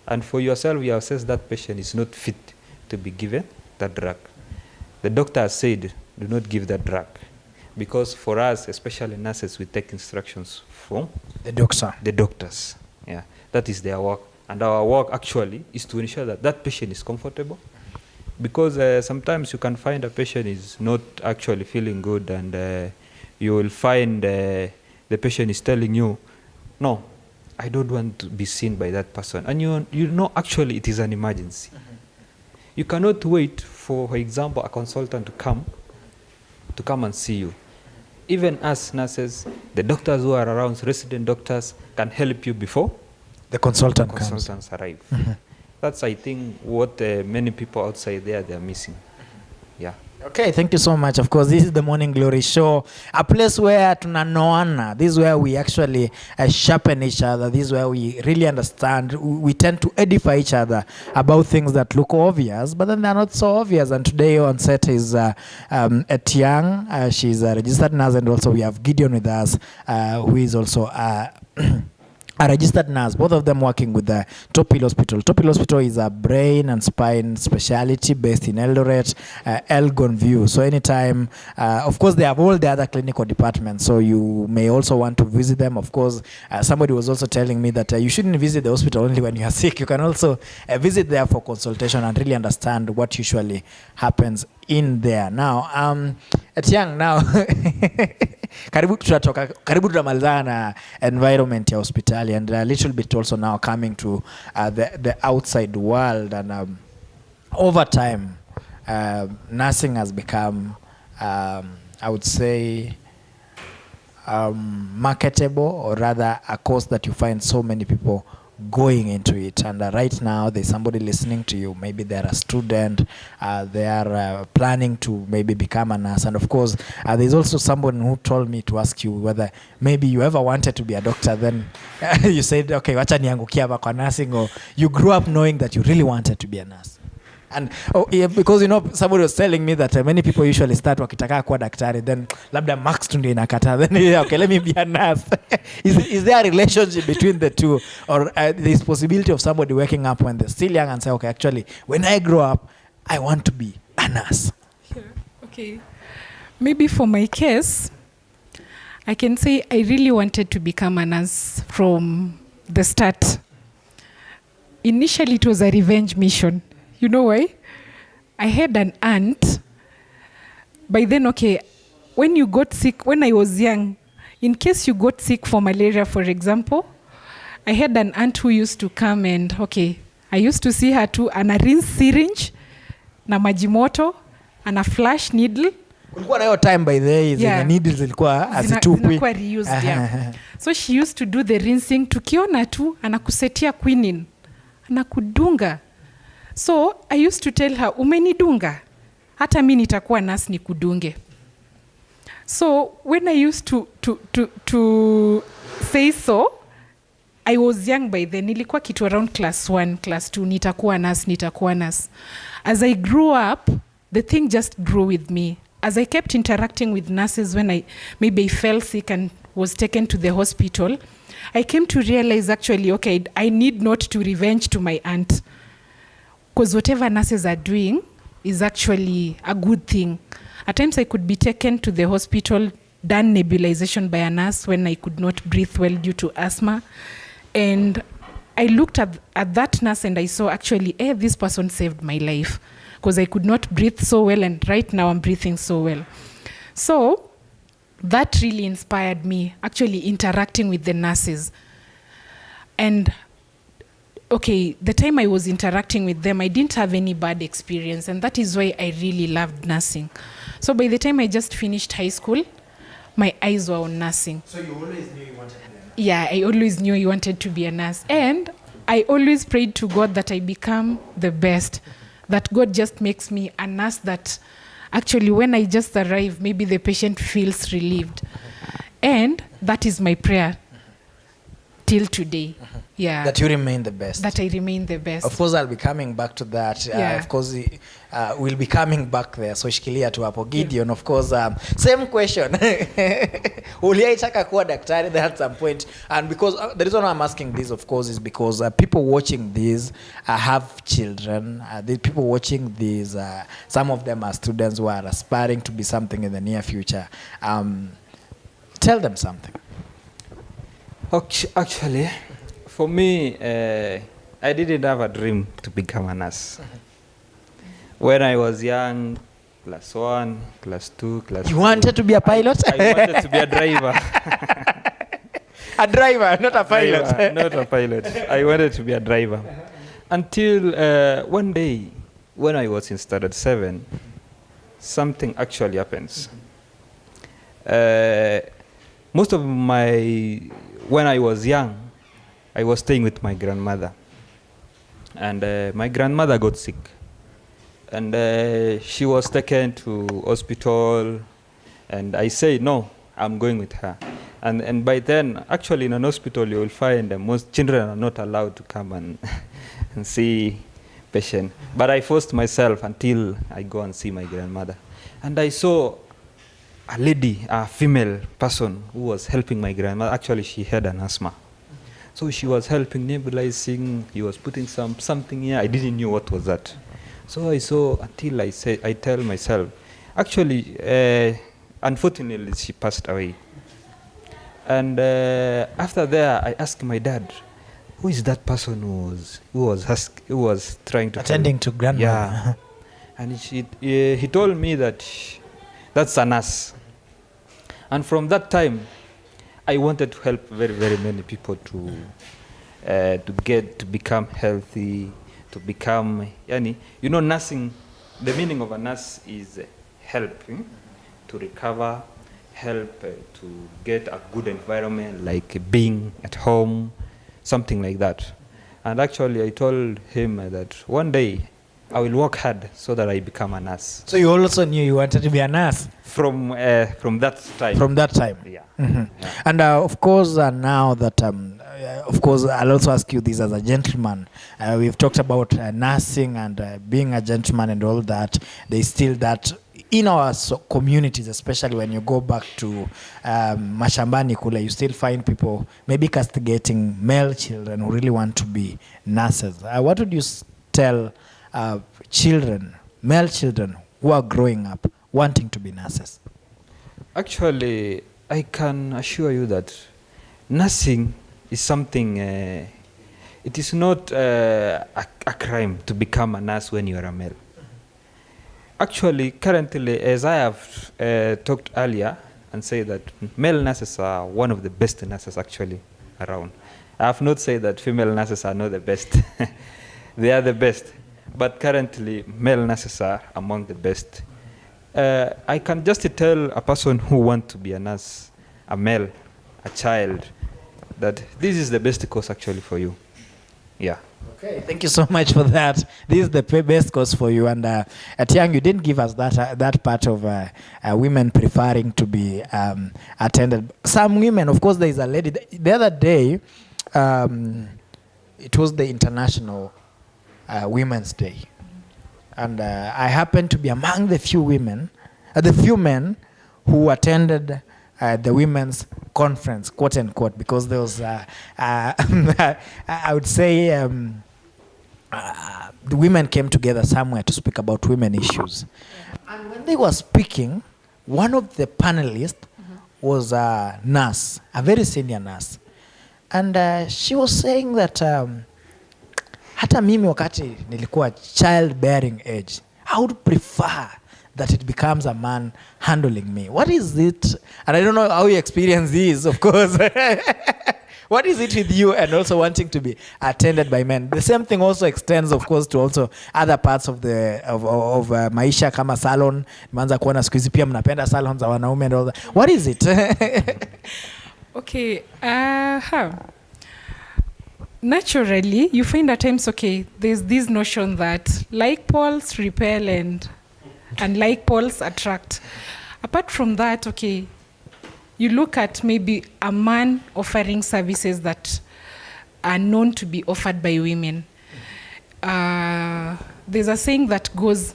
And for yourself, you assess that patient is not fit to be given that drug. The doctor has said, do not give that drug. Because for us, especially nurses, we take instructions from The doctor. the doctors. Yeah, that is their work. And our work actually is to ensure that that patient is comfortable. Because sometimes you can find a patient is not actually feeling good, and you will find the patient is telling you, no, I don't want to be seen by that person. And you know actually it is an emergency. You cannot wait for example, a consultant to come and see you. Even as nurses, the doctors who are around, resident doctors, can help you before The consultant the comes. consultants arrive. That's, I think, what many people outside there, they're missing. Yeah. Okay, thank you so much. Of course, this is the Morning Glory Show, a place where tunanoana. This is where we actually sharpen each other. This is where we really understand. We tend to edify each other about things that look obvious, but then they're not so obvious. And today on set is Etiang. She's a registered nurse, and also we have Gideon with us, who is also a registered nurse, both of them working with the Top Hill Hospital. Top Hill Hospital is a brain and spine specialty based in Eldoret, Elgon View. So anytime, of course, they have all the other clinical departments, so you may also want to visit them. Of course, somebody was also telling me that you shouldn't visit the hospital only when you are sick. You can also visit there for consultation and really understand what usually happens in there. Now, Etiang, now karibu tunamalizana na environment ya hospitali, and a little bit also now coming to the outside world, and over time nursing has become I would say marketable, or rather a course that you find so many people going into it. And right now there's somebody listening to you, maybe they're a student, they are planning to maybe become a nurse, and of course there's also someone who told me to ask you whether maybe you ever wanted to be a doctor, then you said, okay, wacha niangukia hapa kwa nursing, or you grew up knowing that you really wanted to be a nurse. And because somebody was telling me that many people usually start wakitaka kuwa daktari, then labda max tu ndio inakata, then okay, let me be a nurse. Is there a relationship between the two, or this possibility of somebody waking up when they're still young and say, okay, actually when I grow up I want to be a nurse? Yeah. Okay, maybe for my case I can say I really wanted to become a nurse from the start. Initially it was a revenge mission. You know why? I had an aunt. By then, okay, when you got sick, when I was young, in case you got sick for malaria, for example, I had an aunt who used to come and, okay, I used to see her too, and a rinse syringe, na maji moto, and a flash needle. Kulikuwa na hiyo time by the way, the needles zilikuwa hazitupwi. Zinakuwa reused, yeah. So she used to do the rinsing, tukiona tu, anakusetia quinine, anakudunga. So I used to tell her, umenidunga, hata mimi nitakuwa nurse nikudunge. So when I used to say so, I was young by then. Nilikuwa kitu around class 1, class 2. Nitakuwa nurse. As I grew up, the thing just grew with me. As I kept interacting with nurses when I fell sick and was taken to the hospital, I came to realize actually, okay, I need not to revenge to my aunt. Because whatever nurses are doing is actually a good thing. At times I could be taken to the hospital, done nebulization by a nurse when I could not breathe well due to asthma. And I looked at that nurse and I saw actually, this person saved my life. Because I could not breathe so well, and right now I'm breathing so well. So that really inspired me, actually interacting with the nurses. And okay, the time I was interacting with them, I didn't have any bad experience, and that is why I really loved nursing. So by the time I just finished high school, my eyes were on nursing. So you always knew you wanted to be a nurse? Yeah, I always knew I wanted to be a nurse. And I always prayed to God that I become the best. That God just makes me a nurse that actually when I just arrive, maybe the patient feels relieved. And that is my prayer till today. Yeah. That you remain the best. That I remain the best. Of course, I'll be coming back to that. Yeah. Of course, we'll be coming back there. So shikilia tu hapo. Gideon, of course, same question. Uliaitaka kuwa daktari there at some point. And because the reason why I'm asking this, of course, is because people watching this have children. The people watching this, some of them are students who are aspiring to be something in the near future. Tell them something. Actually, for me, I didn't have a dream to become a nurse. When I was young, class 1, class 2, class 3. You wanted to be a pilot? I wanted to be a driver. A driver, not a pilot. Driver, not a pilot. I wanted to be a driver. Until one day, when I was in standard 7, something actually happens. Most of when I was young, I was staying with my grandmother. And my grandmother got sick. And she was taken to hospital. And I said, no, I'm going with her. And by then, actually in an hospital, you will find most children are not allowed to come and see patient. But I forced myself until I go and see my grandmother. And I saw a lady, a female person who was helping my grandmother. Actually, she had an asthma. So she was helping, nebulizing. He was putting something here. I didn't know what was that. So I saw until I tell myself, actually, unfortunately, she passed away. And after that, I asked my dad, who is that person who was trying to attending to grandma? Yeah. And he told me that that's a nurse. And from that time, I wanted to help very, very many people to become healthy, to become, nursing, the meaning of a nurse is helping to recover, help to get a good environment, like being at home, something like that. And actually, I told him that one day, I will work hard so that I become a nurse. So you also knew you wanted to be a nurse? From that time. From that time? Yeah. Mm-hmm. Yeah. And of course, now that, of course, I'll also ask you this as a gentleman. We've talked about nursing and being a gentleman and all that. There's still that in our communities, especially when you go back to Mashambani Kule, you still find people maybe castigating male children who really want to be nurses. What would you tell children, male children who are growing up wanting to be nurses? Actually, I can assure you that nursing is something, it is not a crime to become a nurse when you are a male. Actually, currently, as I have talked earlier and said that male nurses are one of the best nurses actually around. I have not said that female nurses are not the best. They are the best. But currently, male nurses are among the best. I can just tell a person who wants to be a nurse, a male, a child, that this is the best course actually for you. Yeah. Okay, thank you so much for that. This is the best course for you. And at Young, you didn't give us that part of women preferring to be attended. Some women, of course, there is a lady. The other day, it was the International Women's Day. And I happened to be among the few women, the few men who attended the women's conference, quote unquote, because there was, I would say, the women came together somewhere to speak about women issues. And when they were speaking, one of the panelists was a nurse, a very senior nurse. And she was saying that hata mimi wakati nilikuwa childbearing age, I would prefer that it becomes a man handling me. What is it? And I don't know how you experience this, of course. What is it with you and also wanting to be attended by men? The same thing also extends, of course, to also other parts of the of maisha kama salon. Nimeanza kuona siku hizi pia mnapenda salon za wanaume and all that. What is it? Okay. Naturally, you find at times, okay, there's this notion that like poles repel and like poles attract. Apart from that, okay, you look at maybe a man offering services that are known to be offered by women. There's a saying that goes,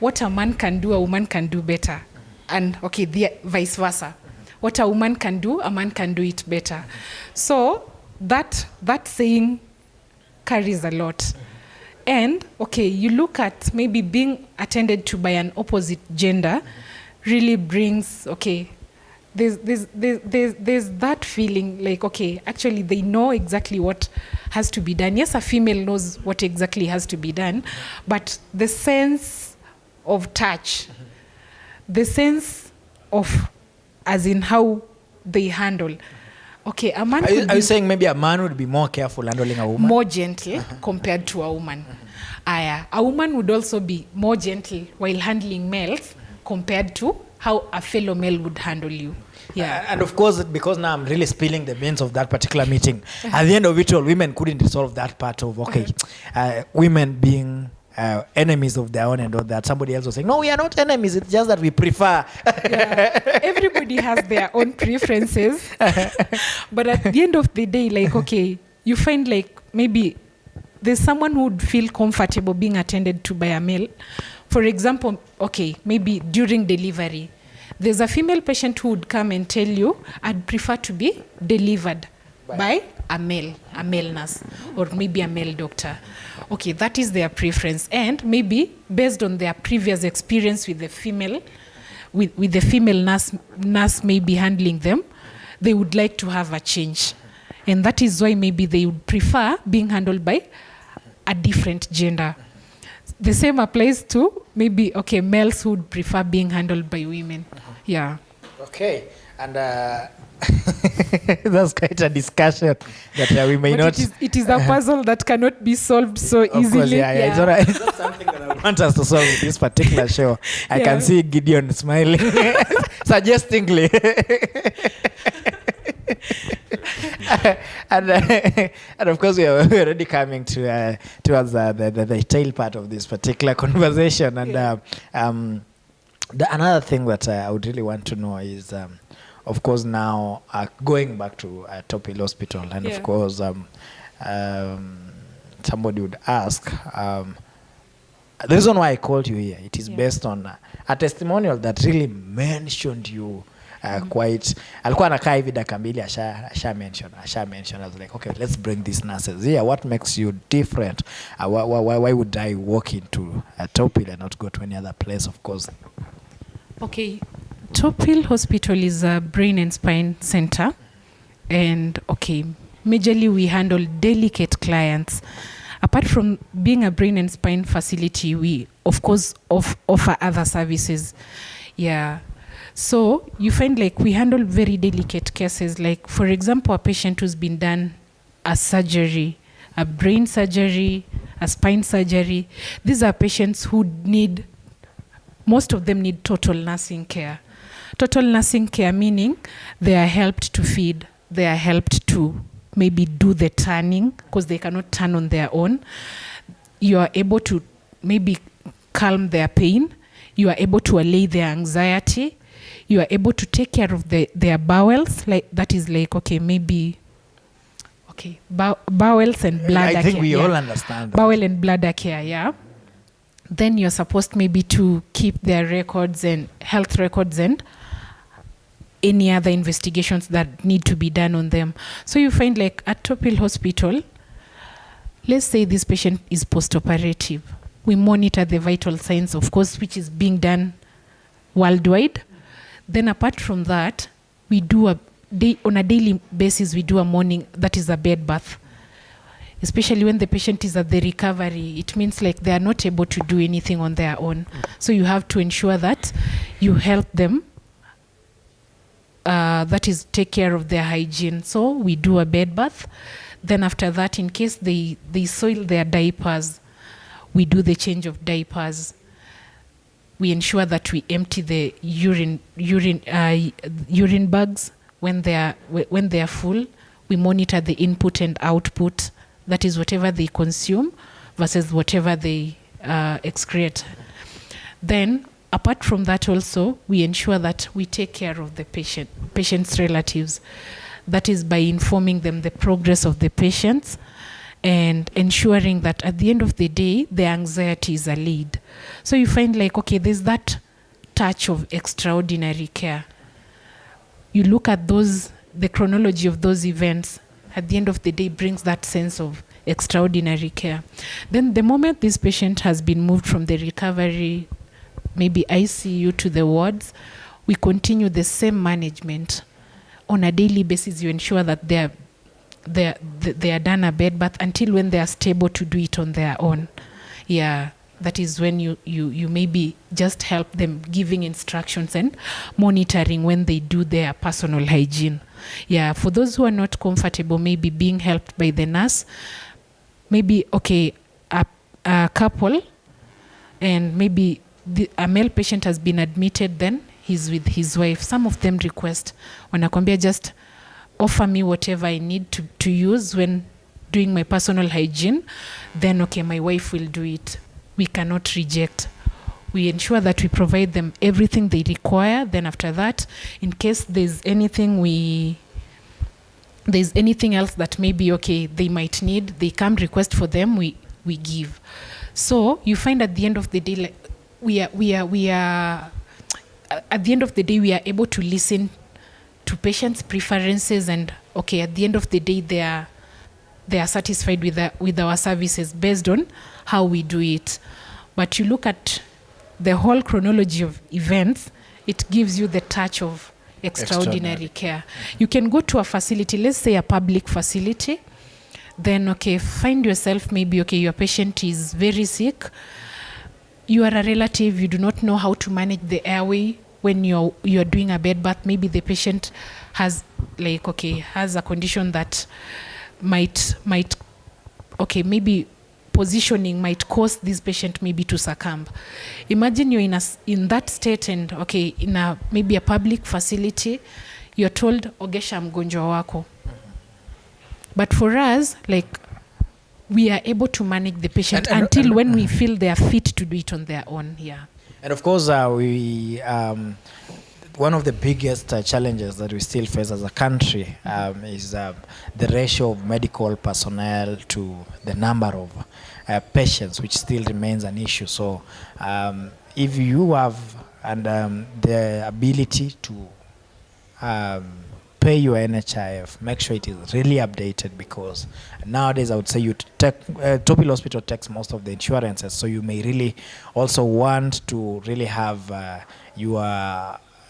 what a man can do, a woman can do better. And okay, the vice versa. What a woman can do, a man can do it better. So that saying carries a lot. And okay, you look at maybe being attended to by an opposite gender really brings, okay, there's that feeling like, okay, actually they know exactly what has to be done. Yes, a female knows what exactly has to be done, but the sense of touch, the sense of, as in how they handle. Okay, a man are you saying maybe a man would be more careful handling a woman? More gentle compared to a woman. A woman would also be more gentle while handling males compared to how a fellow male would handle you. Yeah. And of course, because now I'm really spilling the beans of that particular meeting, at the end of it all, women couldn't resolve that part of, okay, women being enemies of their own and all that. Somebody else was saying, no, we are not enemies, it's just that we prefer. Yeah. Everybody has their own preferences. But at the end of the day, like, okay, you find like maybe there's someone who would feel comfortable being attended to by a male. For example, okay, maybe during delivery, there's a female patient who would come and tell you, I'd prefer to be delivered by a male nurse or maybe a male doctor. Okay, that is their preference. And maybe based on their previous experience with the female, with the female nurse maybe handling them, they would like to have a change. And that is why maybe they would prefer being handled by a different gender. The same applies to maybe, okay, males who would prefer being handled by women. Yeah. Okay. And that's quite a discussion that we may but not... It is a puzzle that cannot be solved so easily. Of course, yeah. It's not something that I want us to solve with this particular show. I can see Gideon smiling suggestingly. And of course, we're already coming to towards the tail part of this particular conversation. And another thing that I would really want to know is, of course, now going back to Top Hill Hospital, and of course, somebody would ask, the reason why I called you here, it is based on a testimonial that really mentioned you quite. Alikuwa anakaa hivi dakika mbili asha mention. I was like, okay, let's bring these nurses here. What makes you different? Why would I walk into Top Hill and not go to any other place, of course? Okay, Top Hill Hospital is a brain and spine center. And okay, majorly we handle delicate clients. Apart from being a brain and spine facility, we of course offer other services. Yeah. So you find like we handle very delicate cases, like for example, a patient who's been done a surgery, a brain surgery, a spine surgery. These are patients who need, most of them need total nursing care. Total nursing care meaning they are helped to feed, they are helped to maybe do the turning because they cannot turn on their own. You are able to maybe calm their pain. You are able to allay their anxiety. You are able to take care of their bowels. Like that is like, okay, maybe okay, bowels and bladder I think care. we yeah. all understand that. Bowel and bladder care, yeah. Then you're supposed maybe to keep their records and health records and any other investigations that need to be done on them. So you find like at Top Hill Hospital, let's say this patient is post-operative. We monitor the vital signs, of course, which is being done worldwide. Then apart from that, we do on a daily basis, we do a morning, that is a bed bath. Especially when the patient is at the recovery, it means like they are not able to do anything on their own. So you have to ensure that you help them, that is, take care of their hygiene. So we do a bed bath. Then after that, in case they soil their diapers, we do the change of diapers. We ensure that we empty the urine bags when they are full. We monitor the input and output, that is whatever they consume versus whatever they excrete. Then apart from that also, we ensure that we take care of the patient's relatives. That is by informing them the progress of the patients and ensuring that at the end of the day, their anxiety is allayed. So you find like, okay, there's that touch of extraordinary care. You look at the chronology of those events, at the end of the day brings that sense of extraordinary care. Then the moment this patient has been moved from the recovery, maybe ICU, to the wards, we continue the same management. On a daily basis, you ensure that they are done a bed bath until when they are stable to do it on their own. Yeah, that is when you maybe just help them, giving instructions and monitoring when they do their personal hygiene. Yeah, for those who are not comfortable, maybe being helped by the nurse, maybe, okay, a couple, and maybe a male patient has been admitted, then he's with his wife. Some of them request, wanakwambia, just offer me whatever I need to use when doing my personal hygiene, then okay, my wife will do it. We cannot reject. We ensure that we provide them everything they require. Then after that, in case there's anything else that maybe, okay, they might need, they come request for them, we give. So you find at the end of the day, like, we are at the end of the day, we are able to listen to patients' preferences, and okay, at the end of the day, they are satisfied with our services based on how we do it. But you look at the whole chronology of events, it gives you the touch of extraordinary care. You can go to a facility, let's say a public facility, then okay, find yourself, maybe, okay, your patient is very sick, you are a relative, you do not know how to manage the airway when you're doing a bed bath. Maybe the patient has a condition that might okay, maybe positioning might cause this patient maybe to succumb. Imagine you're in that state, and okay, in maybe a public facility, you're told, ogesha mgonjwa wako. But for us, like, we are able to manage the patient until when we feel they are fit to do it on their own. Yeah. And of course, one of the biggest challenges that we still face as a country is the ratio of medical personnel to the number of patients, which still remains an issue. So if you have the ability to pay your NHIF, make sure it is really updated, because nowadays I would say Top Hill Hospital takes most of the insurances, so you may really also want to really have your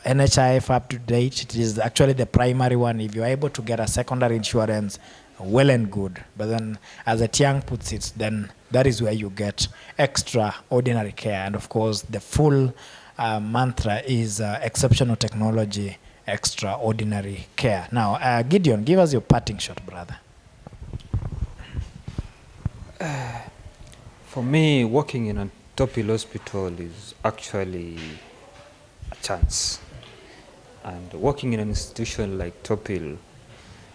NHIF up to date. It is actually the primary one. If you are able to get a secondary insurance, well and good. But then, as Etiang puts it, then that is where you get extraordinary care. And of course, the full mantra is exceptional technology, extraordinary care. Now, Gideon, give us your parting shot, brother. For me, working in a Top Hill Hospital is actually a chance. And working in an institution like Top Hill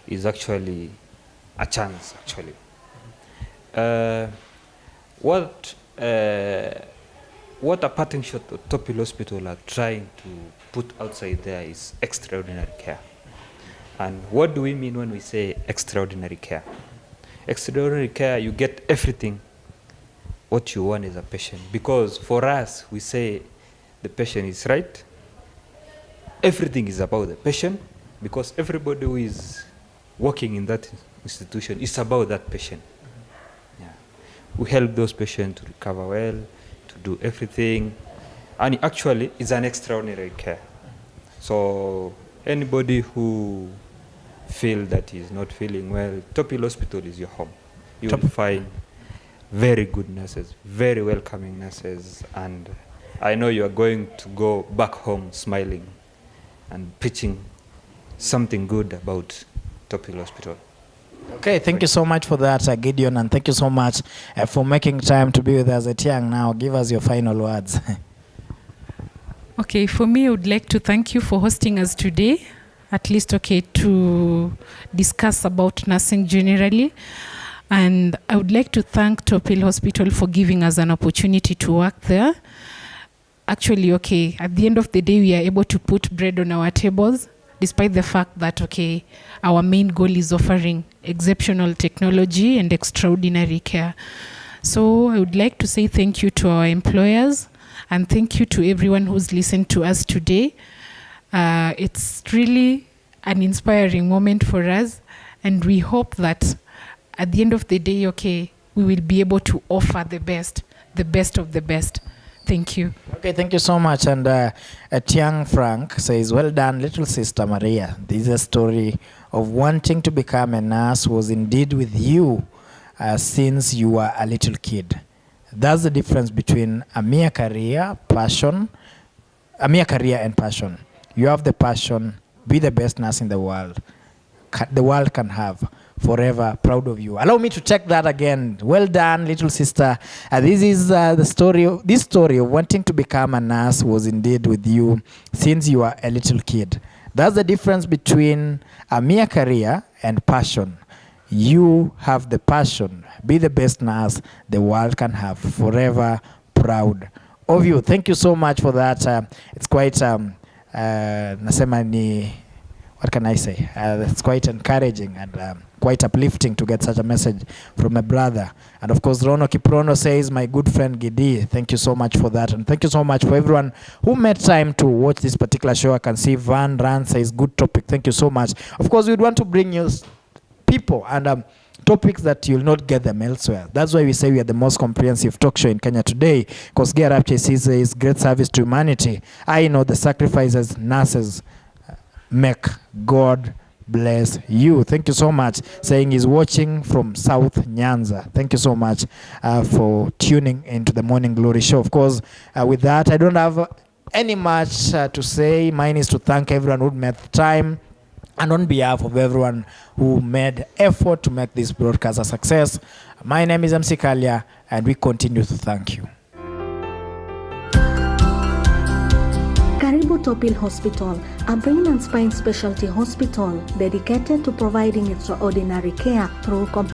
is actually a chance, actually. What a parting shot of Top Hill Hospital are trying to put outside there is extraordinary care. And what do we mean when we say extraordinary care? extraordinary care, you get everything what you want as a patient. Because for us, we say the patient is right. Everything is about the patient, because everybody who is working in that institution is about that patient. Yeah. We help those patients to recover well, to do everything. And actually, it's an extraordinary care. So anybody who feel that is not feeling well, Top Hill Hospital is your home. You will find very good nurses, very welcoming nurses, and I know you are going to go back home smiling and pitching something good about Top Hill Hospital. Okay, thank you so much for that, Gideon, and thank you so much for making time to be with us at Young. Now, give us your final words. Okay, for me, I would like to thank you for hosting us today, at least, okay, to discuss about nursing generally. And I would like to thank Top Hill Hospital for giving us an opportunity to work there. Actually, okay, at the end of the day, we are able to put bread on our tables, despite the fact that, okay, our main goal is offering exceptional technology and extraordinary care. So I would like to say thank you to our employers, and thank you to everyone who's listened to us today. It's really an inspiring moment for us, and we hope that at the end of the day, okay, we will be able to offer the best of the best. Thank you. Okay, thank you so much. And Tiang Frank says, well done, little sister Maria. This is a story of wanting to become a nurse was indeed with you since you were a little kid. That's the difference between a mere career and passion. You have the passion, be the best nurse in the world. The world can have. Forever proud of you. Allow me to check that again. Well done, little sister. This is the story. This story of wanting to become a nurse was indeed with you since you were a little kid. That's the difference between a mere career and passion. You have the passion. Be the best nurse the world can have. Forever proud of you. Thank you so much for that. It's quite nasema ni, what can I say? It's quite encouraging and quite uplifting to get such a message from a brother. And of course, Rono Kiprono says, my good friend Gidi, thank you so much for that. And thank you so much for everyone who made time to watch this particular show. I can see Van Ran says, good topic. Thank you so much. Of course, we'd want to bring you people and topics that you'll not get them elsewhere. That's why we say we are the most comprehensive talk show in Kenya today, because Gear Up is great service to humanity. I know the sacrifices nurses make. God bless you. Thank you so much. Saying he's watching from South Nyanza. Thank you so much for tuning into the Morning Glory Show. Of course, with that, I don't have any much to say. Mine is to thank everyone who made time, and on behalf of everyone who made effort to make this broadcast a success. My name is MC Kalia, and we continue to thank you. Karibu Top Hill Hospital, a brain and spine specialty hospital dedicated to providing extraordinary care through